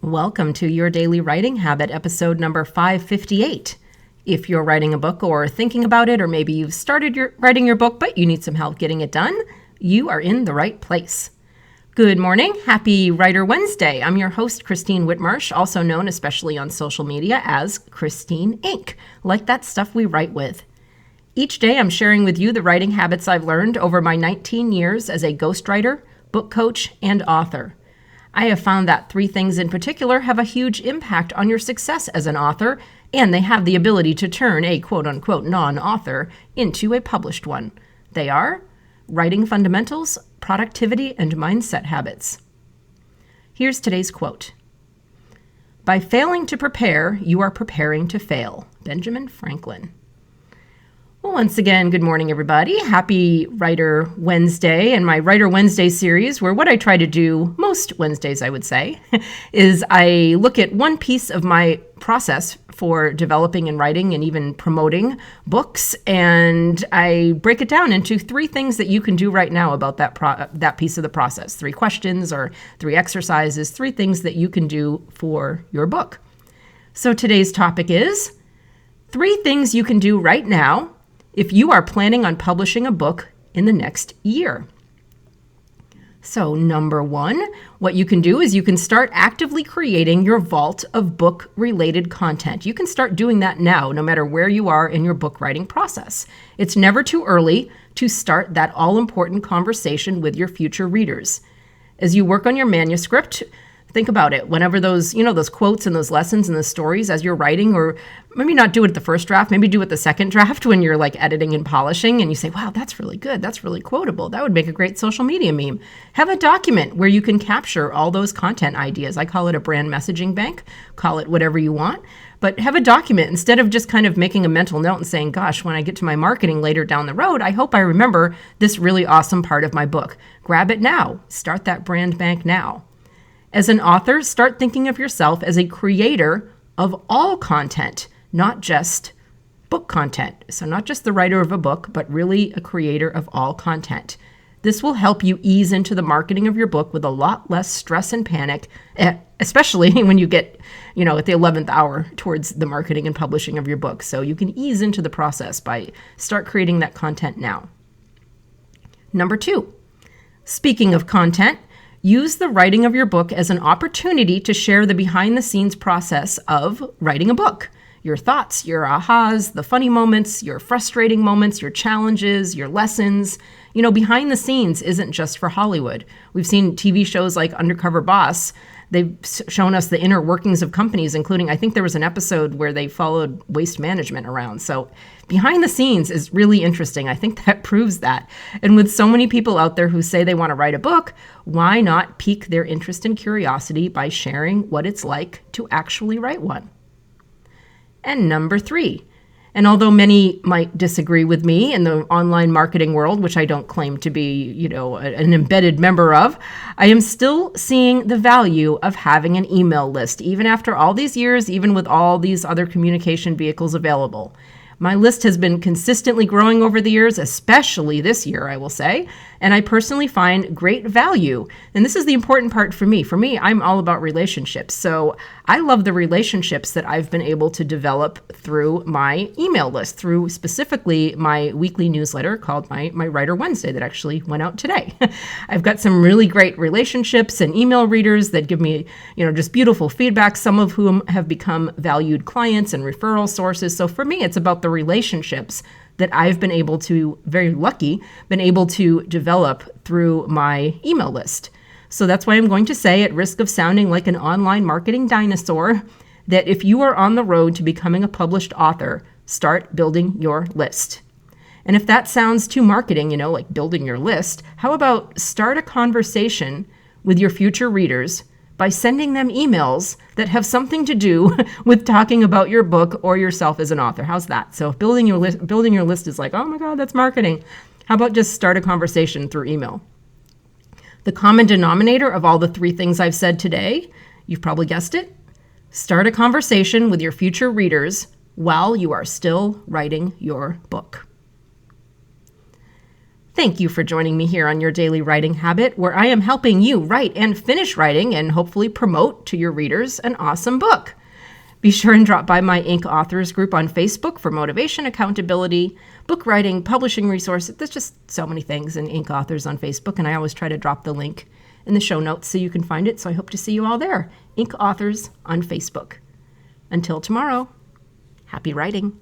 Welcome to Your Daily Writing Habit, episode number 558. If you're writing a book or thinking about it, or maybe you've started writing your book, but you need some help getting it done, you are in the right place. Good morning. Happy Writer Wednesday. I'm your host, Christine Whitmarsh, also known, especially on social media, as Christine Inc., like that stuff we write with. Each day, I'm sharing with you the writing habits I've learned over my 19 years as a ghostwriter, book coach, and author. I have found that three things in particular have a huge impact on your success as an author, and they have the ability to turn a quote-unquote non-author into a published one. They are writing fundamentals, productivity, and mindset habits. Here's today's quote. "By failing to prepare, you are preparing to fail." Benjamin Franklin. Well, once again, good morning, everybody. Happy Writer Wednesday. And my Writer Wednesday series, where what I try to do most Wednesdays, I would say, is I look at one piece of my process for developing and writing and even promoting books, and I break it down into three things that you can do right now about that piece of the process. 3 questions or 3 exercises, 3 things that you can do for your book. So today's topic is 3 things you can do right now if you are planning on publishing a book in the next year. So number 1, what you can do is you can start actively creating your vault of book-related content. You can start doing that now, no matter where you are in your book writing process. It's never too early to start that all-important conversation with your future readers. As you work on your manuscript, think about it. Whenever those quotes and those lessons and the stories as you're writing, or maybe not do it at the first draft, maybe do it the second draft when you're like editing and polishing and you say, wow, that's really good. That's really quotable. That would make a great social media meme. Have a document where you can capture all those content ideas. I call it a brand messaging bank. Call it whatever you want. But have a document instead of just kind of making a mental note and saying, gosh, when I get to my marketing later down the road, I hope I remember this really awesome part of my book. Grab it now. Start that brand bank now. As an author, start thinking of yourself as a creator of all content, not just book content. So not just the writer of a book, but really a creator of all content. This will help you ease into the marketing of your book with a lot less stress and panic, especially when you get, at the 11th hour towards the marketing and publishing of your book. So you can ease into the process by start creating that content now. Number 2, speaking of content, use the writing of your book as an opportunity to share the behind-the-scenes process of writing a book. Your thoughts, your ahas, the funny moments, your frustrating moments, your challenges, your lessons. Behind the scenes isn't just for Hollywood. We've seen TV shows like Undercover Boss. They've shown us the inner workings of companies, including, I think there was an episode where they followed waste management around. So behind the scenes is really interesting. I think that proves that. And with so many people out there who say they want to write a book, why not pique their interest and curiosity by sharing what it's like to actually write one? And number 3, and although many might disagree with me in the online marketing world, which I don't claim to be, an embedded member of, I am still seeing the value of having an email list, even after all these years, even with all these other communication vehicles available. My list has been consistently growing over the years, especially this year, I will say, and I personally find great value. And this is the important part for me. For me, I'm all about relationships. So I love the relationships that I've been able to develop through my email list, through specifically my weekly newsletter called my Writer Wednesday that actually went out today. I've got some really great relationships and email readers that give me, just beautiful feedback, some of whom have become valued clients and referral sources. So for me, it's about the relationships that I've been able to, very lucky, been able to develop through my email list. So that's why I'm going to say, at risk of sounding like an online marketing dinosaur, that if you are on the road to becoming a published author, start building your list. And if that sounds too marketing, like building your list, how about start a conversation with your future readers by sending them emails that have something to do with talking about your book or yourself as an author. How's that? So if building your list is like, oh my God, that's marketing. How about just start a conversation through email? The common denominator of all the 3 things I've said today, you've probably guessed it, start a conversation with your future readers while you are still writing your book. Thank you for joining me here on Your Daily Writing Habit, where I am helping you write and finish writing and hopefully promote to your readers an awesome book. Be sure and drop by my Inc. Authors group on Facebook for motivation, accountability, book writing, publishing resources. There's just so many things in Inc. Authors on Facebook, and I always try to drop the link in the show notes so you can find it. So I hope to see you all there. Inc. Authors on Facebook. Until tomorrow, happy writing.